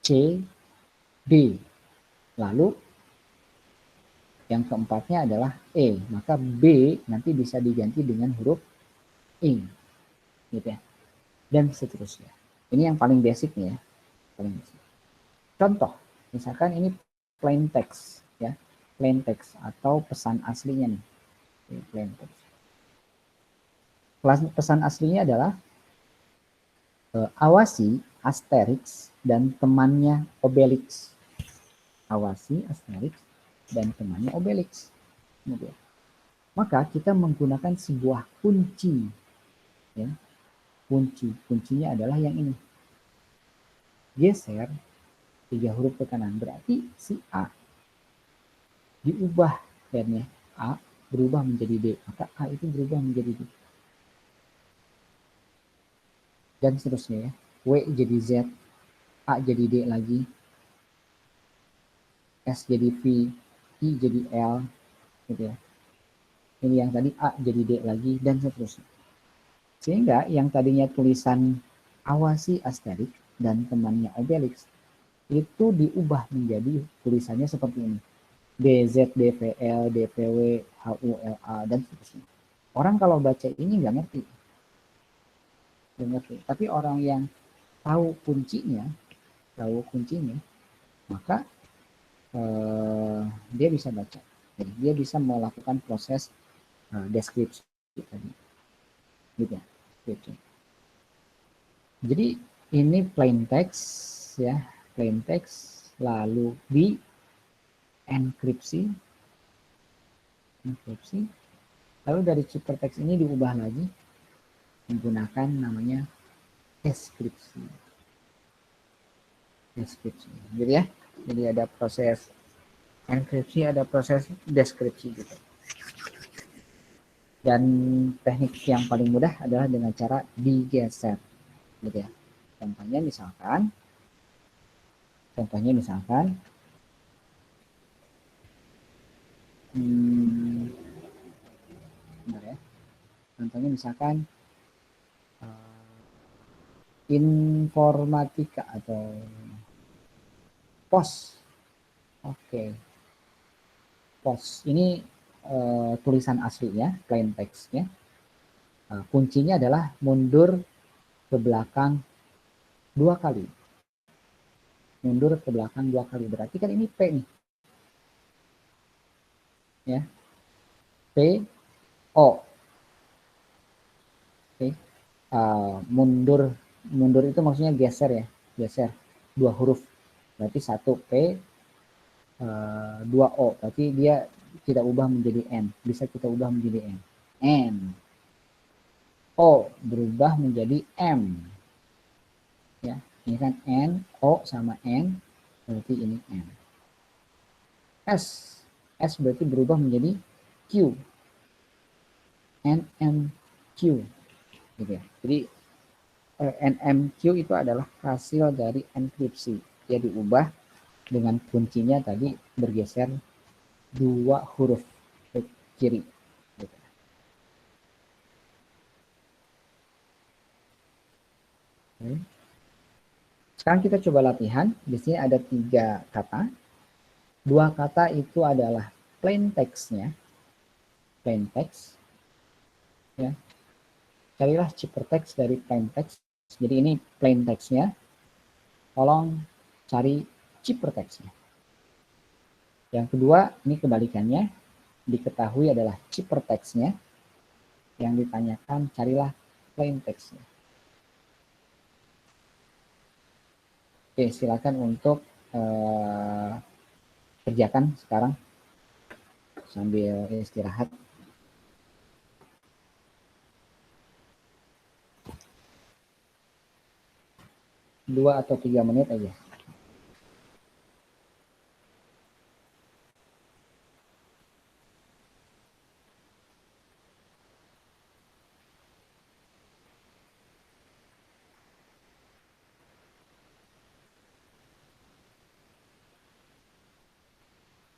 C, D. Lalu yang keempatnya adalah E, maka B nanti bisa diganti dengan huruf E, gitu ya, dan seterusnya. Ini yang paling basic nih ya, paling basic. Contoh, misalkan ini plain text ya, plain text atau pesan aslinya nih. Plain text. Pesan aslinya adalah awasi Asterix dan temannya Obelix. Awasi Asterix dan temannya Obelix. Maka kita menggunakan sebuah kunci. Ya. Kuncinya adalah yang ini. Geser 3 huruf ke kanan. Berarti si A diubah. Dan ya, A berubah menjadi D, maka A itu berubah menjadi D. Dan seterusnya ya. W jadi Z, A jadi D lagi, S jadi V, I jadi L, gitu ya. Ini yang tadi A jadi D lagi, dan seterusnya. Sehingga yang tadinya tulisan awasi Asterix dan temannya Obelix, itu diubah menjadi tulisannya seperti ini. DZ, DVL, DPW, HULA, dan seterusnya. Orang kalau baca ini nggak ngerti. Tapi orang yang tahu kuncinya, maka dia bisa baca. Jadi dia bisa melakukan proses deskripsi tadi. Gitu ya. Jadi ini plain text ya, plain text lalu di enkripsi, lalu dari ciphertext ini diubah lagi menggunakan namanya deskripsi. Gitu ya. Jadi ada proses enkripsi, ada proses deskripsi gitu. Dan teknik yang paling mudah adalah dengan cara digeser, gitu ya. Contohnya misalkan, bentar ya. Contohnya misalkan informatika atau pos. Oke. Pos ini tulisan aslinya, plain text-nya. Kuncinya adalah mundur ke belakang 2 kali. Mundur ke belakang 2 kali. Berarti kan ini P nih. Ya. P, O. Oke. Mundur itu maksudnya geser ya. Geser. 2 huruf. Berarti 1 P, 2 O. Berarti dia tidak ubah menjadi N. Bisa kita ubah menjadi N. N. O berubah menjadi M. Ya, ini kan N, O sama N, berarti ini M. S berarti berubah menjadi Q. N, M, Q. Gitu ya. Jadi NMQ itu adalah hasil dari enkripsi. Dia diubah dengan kuncinya tadi bergeser 2 huruf ke kiri. Gitu. Oke. Sekarang kita coba latihan. Di sini ada 3 kata. 2 kata itu adalah plain text-nya. Plain text. Ya. Carilah ciphertext dari plain text. Jadi ini plain text-nya. Tolong cari ciphertext-nya. Yang kedua, ini kebalikannya. Diketahui adalah ciphertext-nya. Yang ditanyakan, carilah plain text-nya. Oke, silakan untuk kerjakan sekarang sambil istirahat. Dua atau 3 menit aja.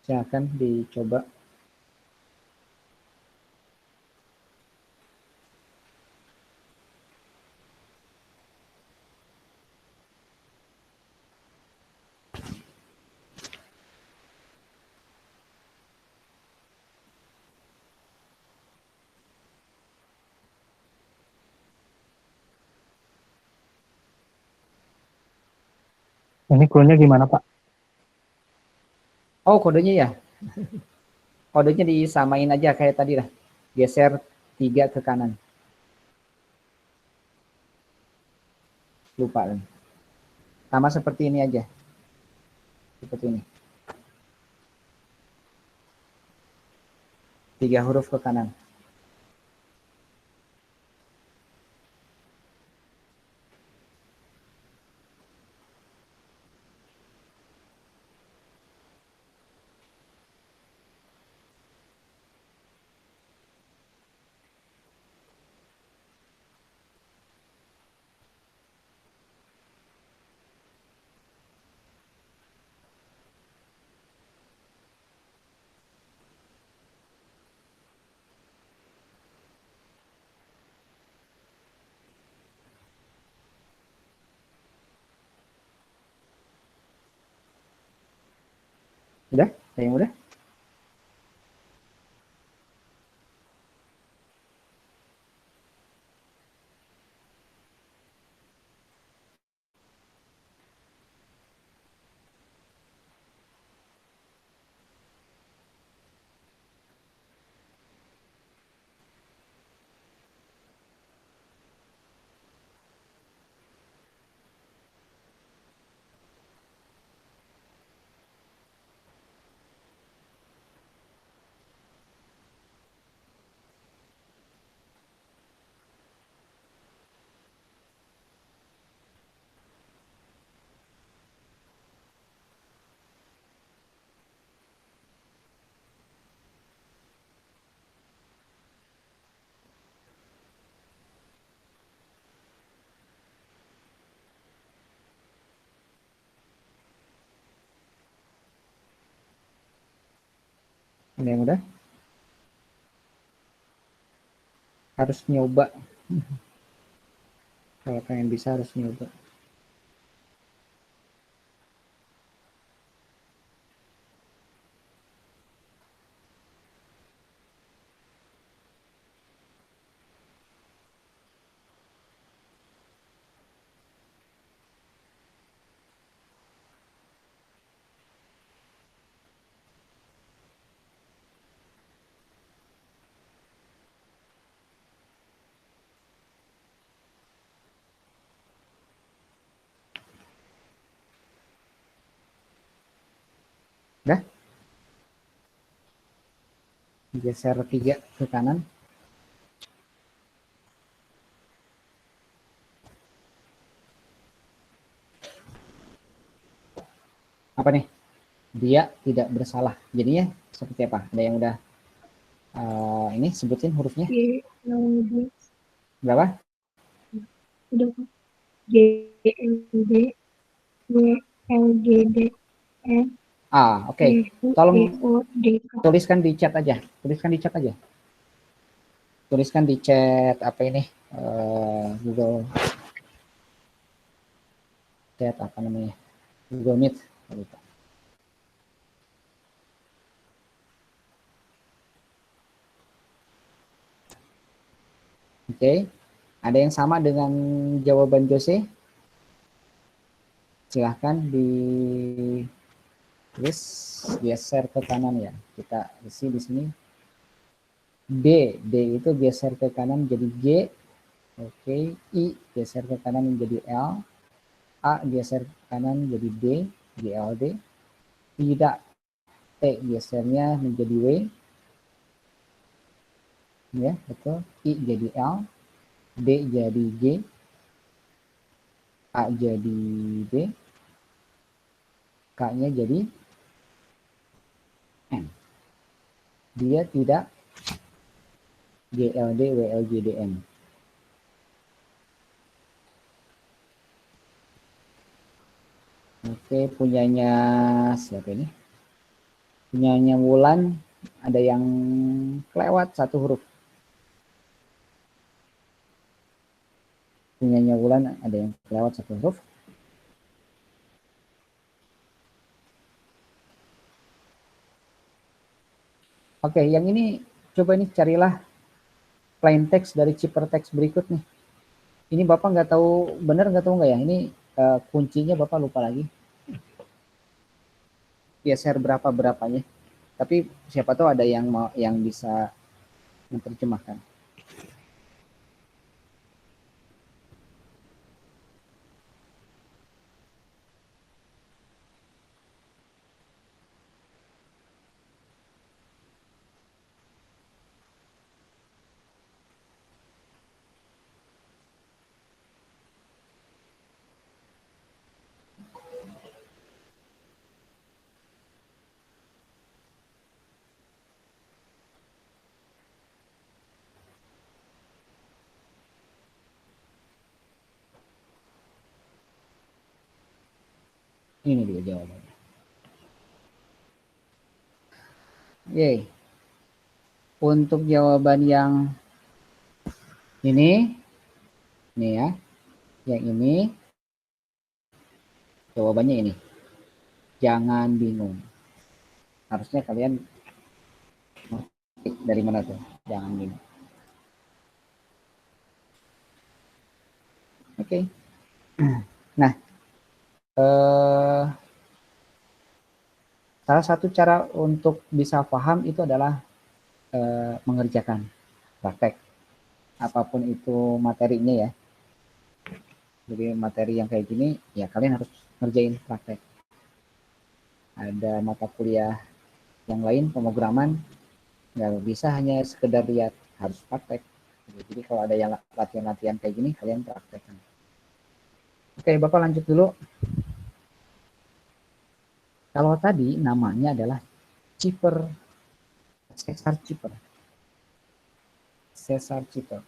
Silakan dicoba. Ini clue-nya gimana, Pak? Oh, kodenya ya. Kodenya disamain aja kayak tadi lah. Geser 3 ke kanan. Lupa kan. Sama seperti ini aja. Seperti ini. 3 huruf ke kanan. Udah? Ada yang udah? Ada yang udah? Harus nyoba. Kalau pengen bisa harus nyoba. Udah? Geser 3 ke kanan. Apa nih? Dia tidak bersalah. Jadinya seperti apa? Ada yang udah ini sebutin hurufnya? G, L, D. Berapa? Udah, Pak. G, L, D. W, L, G, D. N, Oke. E, U, E, Tolong O, D, K. tuliskan di chat aja. Tuliskan di chat aja. Tuliskan di chat apa ini? Google Chat apa namanya? Google Meet. Lupa. Oke. Ada yang sama dengan jawaban Jose? Silahkan ditulis, geser ke kanan ya. Kita isi di sini. D itu geser ke kanan jadi G. Oke. I geser ke kanan menjadi L. A geser ke kanan jadi D, GLD. Tidak. T gesernya menjadi W. Ya, betul. I jadi L. D jadi G. A jadi B. K-nya jadi N. Dia tidak GLD, WLGDN. Oke, punyanya siapa ini? Punyanya Wulan, ada yang kelewat satu huruf. Punyanya Wulan, ada yang kelewat satu huruf. Oke, yang ini coba nih carilah plain text dari Chipper text berikut nih. Ini Bapak nggak tahu, bener nggak tahu nggak ya? Ini kuncinya Bapak lupa lagi. Geser berapa-berapanya. Tapi siapa tahu ada yang bisa menerjemahkan. Ini dia jawabannya. Yeay. Untuk jawaban yang ini ya, yang ini jawabannya ini. Jangan bingung. Harusnya kalian dari mana tuh? Jangan bingung. Oke. Nah, salah satu cara untuk bisa paham itu adalah mengerjakan praktek. Apapun itu materinya ya. Jadi materi yang kayak gini, ya kalian harus ngerjain praktek. Ada mata kuliah yang lain, pemrograman, nggak bisa hanya sekedar lihat, harus praktek. Jadi kalau ada yang latihan-latihan kayak gini, kalian praktekkan. Oke, Bapak lanjut dulu. Kalau tadi namanya adalah Chipper, Caesar Chipper. Caesar Chipper,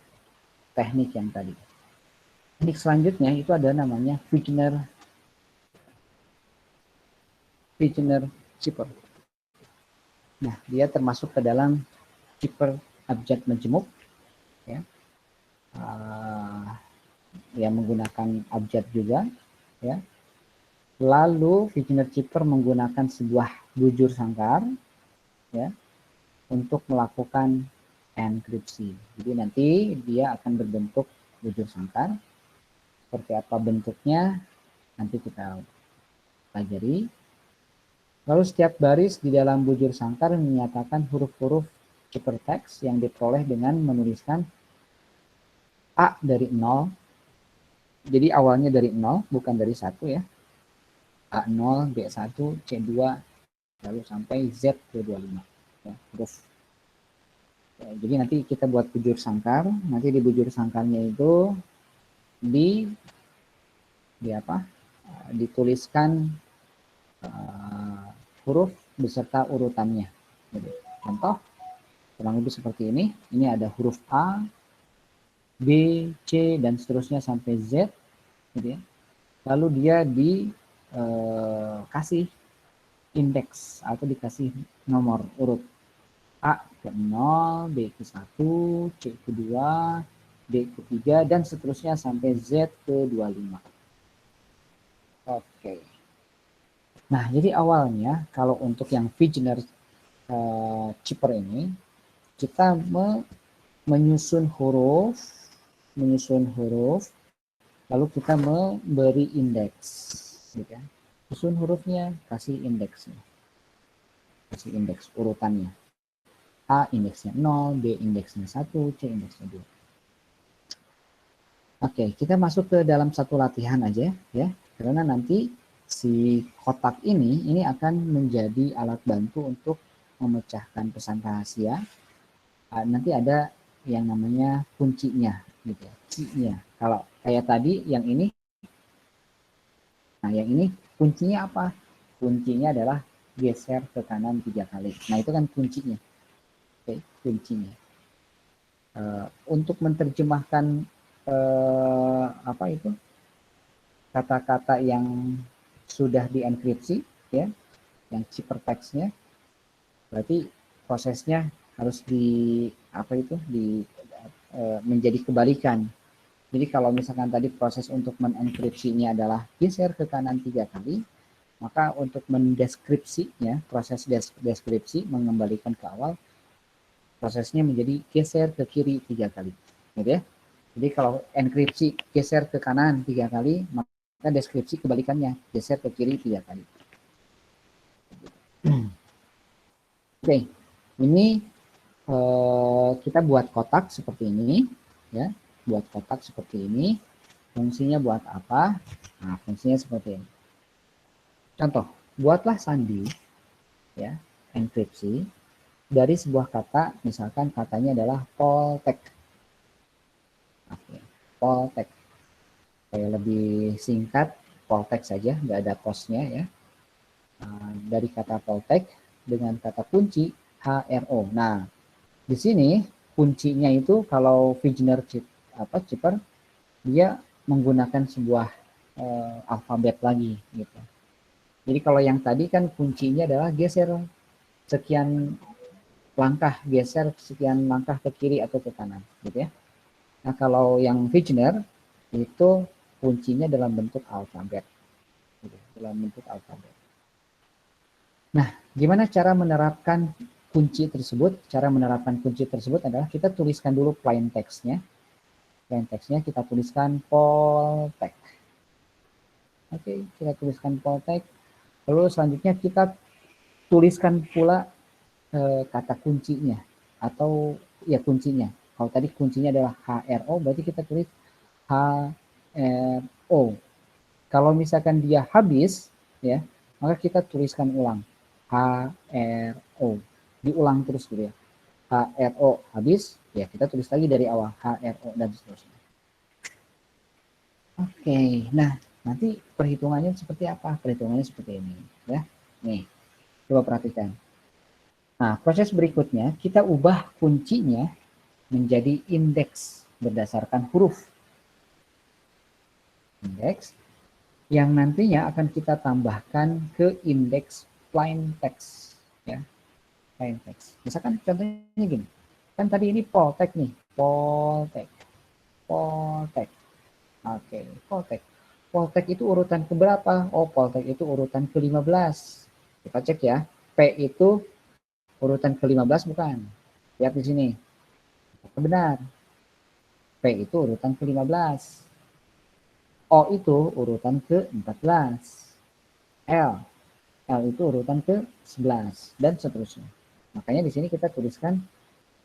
teknik yang tadi. Teknik selanjutnya itu ada namanya Wigner Chipper. Nah, dia termasuk ke dalam chipper abjad majmuk, ya, yang menggunakan abjad juga, ya. Lalu Figner chipper menggunakan sebuah bujur sangkar, ya, untuk melakukan enkripsi. Jadi nanti dia akan berbentuk bujur sangkar. Seperti apa bentuknya nanti kita pelajari. Lalu setiap baris di dalam bujur sangkar menyatakan huruf-huruf ciphertext yang diperoleh dengan menuliskan A dari 0. Jadi awalnya dari 0, bukan dari 1 ya. A0, B1, C2, lalu sampai Z ke 25. Ya, huruf. Ya, jadi nanti kita buat bujur sangkar. Nanti di bujur sangkarnya itu di apa? Dituliskan huruf beserta urutannya. Jadi, contoh kurang lebih seperti ini. Ini ada huruf A, B, C, dan seterusnya sampai Z. Gitu ya. Lalu dia dikasih indeks atau dikasih nomor urut. A ke 0, B ke 1, C ke 2, D ke 3, dan seterusnya sampai Z ke 25. Oke. Nah, jadi awalnya kalau untuk yang Figner chipper ini, kita menyusun huruf, lalu kita memberi indeks, gitu kan. Susun hurufnya, kasih indeksnya, kasih indeks urutannya. A indeksnya 0, B indeksnya 1, C indeksnya 2. Oke, kita masuk ke dalam satu latihan aja ya, karena nanti si kotak ini akan menjadi alat bantu untuk memecahkan pesan rahasia. Nanti ada yang namanya kuncinya, gitu ya, key-nya. Kalau kayak tadi yang ini, nah yang ini kuncinya apa? Kuncinya adalah geser ke kanan 3 kali. Nah itu kan kuncinya. Oke, kuncinya. Untuk menerjemahkan apa itu kata-kata yang sudah dienkripsi, ya, yang ciphertextnya, berarti prosesnya harus menjadi kebalikan. Jadi kalau misalkan tadi proses untuk menenkripsinya adalah geser ke kanan 3 kali, maka untuk mendeskripsinya, proses deskripsi mengembalikan ke awal, prosesnya menjadi geser ke kiri 3 kali, gitu ya. Jadi kalau enkripsi geser ke kanan 3 kali, maka deskripsi kebalikannya, geser ke kiri 3 kali. Oke, ini kita buat kotak seperti ini, ya, buat kotak seperti ini. Fungsinya buat apa? Nah, fungsinya seperti ini. Contoh, buatlah sandi, ya, enkripsi dari sebuah kata, misalkan katanya adalah poltek. Oke, poltek. Kayak lebih singkat, poltek saja, nggak ada posnya ya. Dari kata poltek dengan kata kunci HRO. Nah, di sini kuncinya itu kalau Figner chipper dia menggunakan sebuah alfabet lagi gitu. Jadi kalau yang tadi kan kuncinya adalah geser sekian langkah, geser sekian langkah ke kiri atau ke kanan gitu ya. Nah, kalau yang Figner itu kuncinya dalam bentuk alfabet. Gitu, dalam bentuk alfabet. Nah, gimana cara menerapkan kunci tersebut? Cara menerapkan kunci tersebut adalah kita tuliskan dulu plain text-nya. Plain text-nya kita tuliskan poltek. Oke, kita tuliskan poltek. Lalu selanjutnya kita tuliskan pula kata kuncinya atau ya kuncinya. Kalau tadi kuncinya adalah HRO, berarti kita tulis HRO. Kalau misalkan dia habis, ya, maka kita tuliskan ulang HRO. Diulang terus gitu ya. HRO habis, ya kita tulis lagi dari awal HRO dan seterusnya. Oke, nah nanti perhitungannya seperti apa? Perhitungannya seperti ini, ya. Nih, coba perhatikan. Nah, proses berikutnya kita ubah kuncinya menjadi indeks berdasarkan huruf. Indeks yang nantinya akan kita tambahkan ke indeks plain text, ya. plain text. Misalkan contohnya gini, kan tadi ini poltext nih, poltext. Oke, poltext. Poltext itu urutan keberapa? Oh, poltext itu urutan ke-15. Kita cek ya. P itu urutan ke-15 bukan? Lihat di sini. Benar. P itu urutan ke-15. O itu urutan ke-14. L itu urutan ke-11 dan seterusnya. Makanya di sini kita tuliskan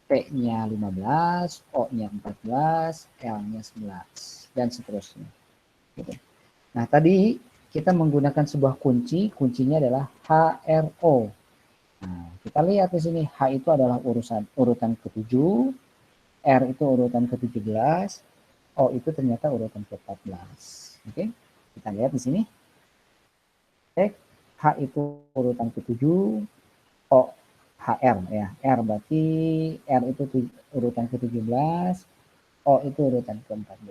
P-nya 15, O-nya 14, L-nya 11 dan seterusnya. Gitu. Nah, tadi kita menggunakan sebuah kunci, kuncinya adalah HRO. Nah, kita lihat di sini H itu adalah urutan ke-7, R itu urutan ke-17, O itu ternyata urutan ke-14. Oke, kita lihat di sini. H itu urutan ke-7, O HR ya. R berarti R itu urutan ke-17, O itu urutan ke-14.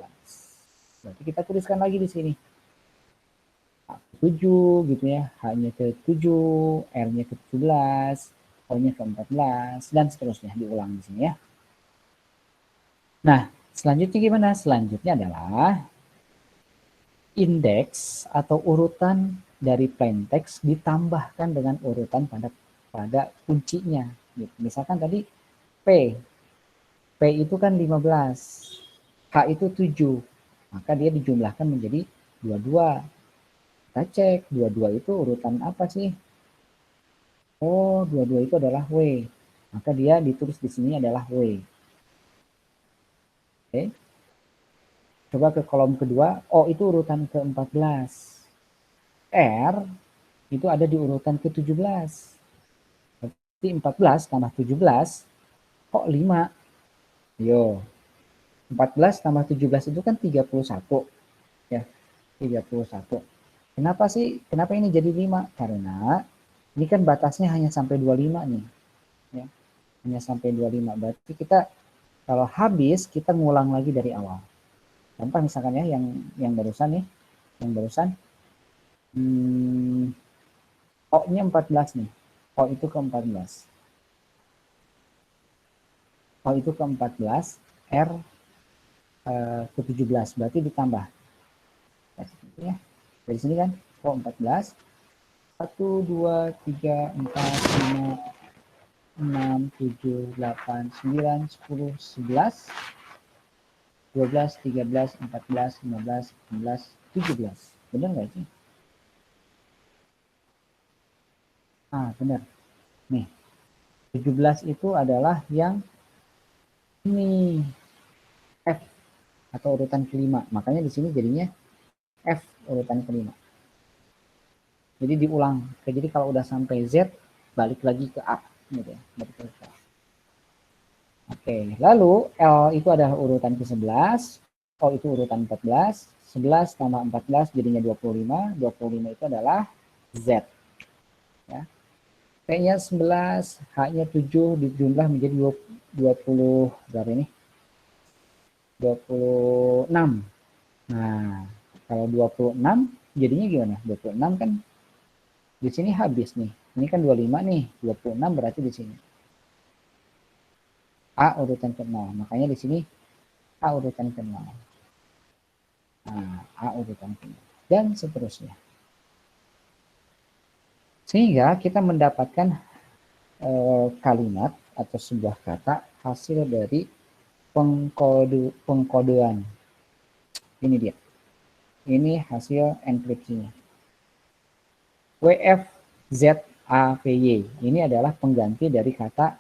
Berarti kita tuliskan lagi di sini. H7 gitu ya, H-nya ke-7, R-nya ke-17, O-nya ke-14 dan seterusnya diulang di sini ya. Nah, selanjutnya gimana? Selanjutnya adalah indeks atau urutan dari plain text ditambahkan dengan urutan pada kuncinya. Misalkan tadi P itu kan 15, H itu 7, maka dia dijumlahkan menjadi 22. Kita cek 22 itu urutan apa sih? Oh, 22 itu adalah W. Maka dia ditulis di sini adalah W. Oke. Coba ke kolom kedua, O itu urutan ke-14. R itu ada di urutan ke-17. Berarti 14 tambah 17, kok 5? Yo, 14 tambah 17 itu kan 31. Ya, 31. Kenapa ini jadi 5? Karena ini kan batasnya hanya sampai 25 nih. Ya, hanya sampai 25. Berarti kita kalau habis kita ngulang lagi dari awal. Contoh misalkan ya yang barusan nih, yang barusan O-nya 14 nih. O itu ke-14. O itu ke-14, R ke-17. Berarti ditambah. Ya. Dari sini kan, O 14. 1, 2, 3, 4, 5, 6, 7, 8, 9, 10, 11, 12, 13, 14, 15, 16, 17. Benar nggak sih? Ah, benar. Nih, 17 itu adalah yang ini F atau urutan kelima. Makanya di sini jadinya F urutan kelima. Jadi diulang. Jadi kalau udah sampai Z, balik lagi ke A. Gitu ya. Balik lagi ke A. Oke, lalu L itu adalah urutan ke-11, O itu urutan 14, 11 tambah 14 jadinya 25, 25 itu adalah Z. Ya. T-nya 11, H-nya 7 dijumlah menjadi 20 berapa ini? 26. Nah, kalau 26 jadinya gimana? 26 kan di sini habis nih. Ini kan 25 nih, 26 berarti di sini. A urutan ke-0. Makanya di sini A urutan ke-0. Nah, A urutan ke-0. Dan seterusnya. Sehingga kita mendapatkan kalimat atau sebuah kata hasil dari pengkodean. Ini dia. Ini hasil enkripsinya. WFZAVY. Ini adalah pengganti dari kata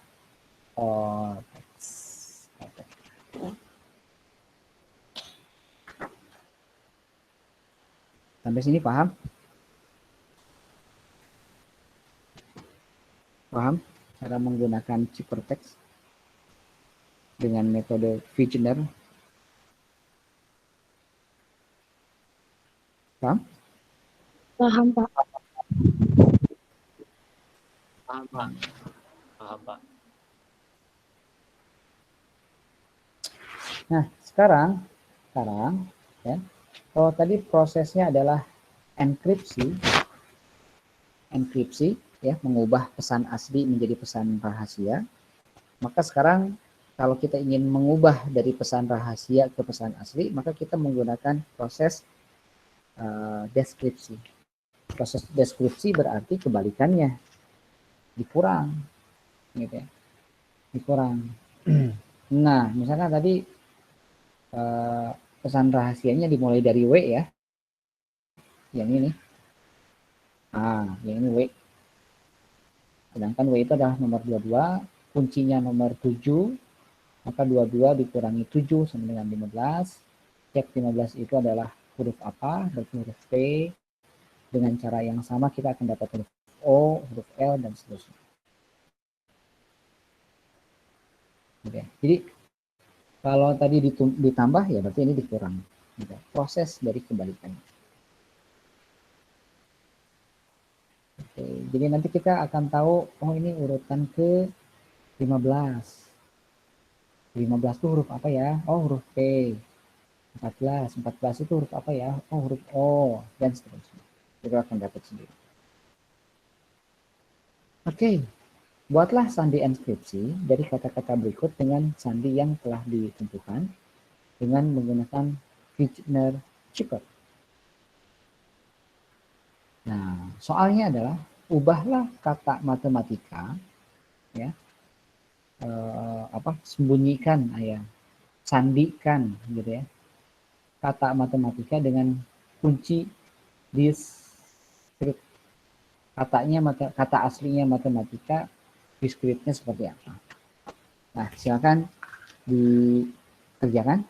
sampai sini paham? Paham cara menggunakan ciphertext dengan metode Fechner? Paham? Paham, Pak. Paham, Pak. Paham, Pak. Nah, sekarang ya, kalau tadi prosesnya adalah enkripsi, ya, mengubah pesan asli menjadi pesan rahasia. Maka sekarang kalau kita ingin mengubah dari pesan rahasia ke pesan asli, maka kita menggunakan proses deskripsi. Proses deskripsi berarti kebalikannya, dikurang, gitu ya, dikurang. Nah, misalkan tadi pesan rahasianya dimulai dari W ya, yang ini. Yang ini W. Sedangkan W itu adalah nomor 22, kuncinya nomor 7, maka 22 dikurangi 7 sama dengan 15. Cek 15 itu adalah huruf apa? Berarti huruf P. Dengan cara yang sama kita akan dapat huruf O, huruf L, dan seterusnya. Oke. Jadi kalau tadi ditambah ya berarti ini dikurang. Proses dari kebalikannya. Oke, jadi nanti kita akan tahu, oh ini urutan ke 15. 15 itu huruf apa ya? Oh, huruf P. 14 itu huruf apa ya? Oh, huruf O, dan seterusnya. Kita akan dapat sendiri. Oke, buatlah sandi enskripsi dari kata-kata berikut dengan sandi yang telah ditentukan dengan menggunakan Wigner-Chickert. Nah, soalnya adalah ubahlah kata matematika, ya, sembunyikan, sandikan, gitu ya, kata matematika dengan kunci diskrip. Kata aslinya matematika, diskripnya seperti apa? Nah, silakan dikerjakan.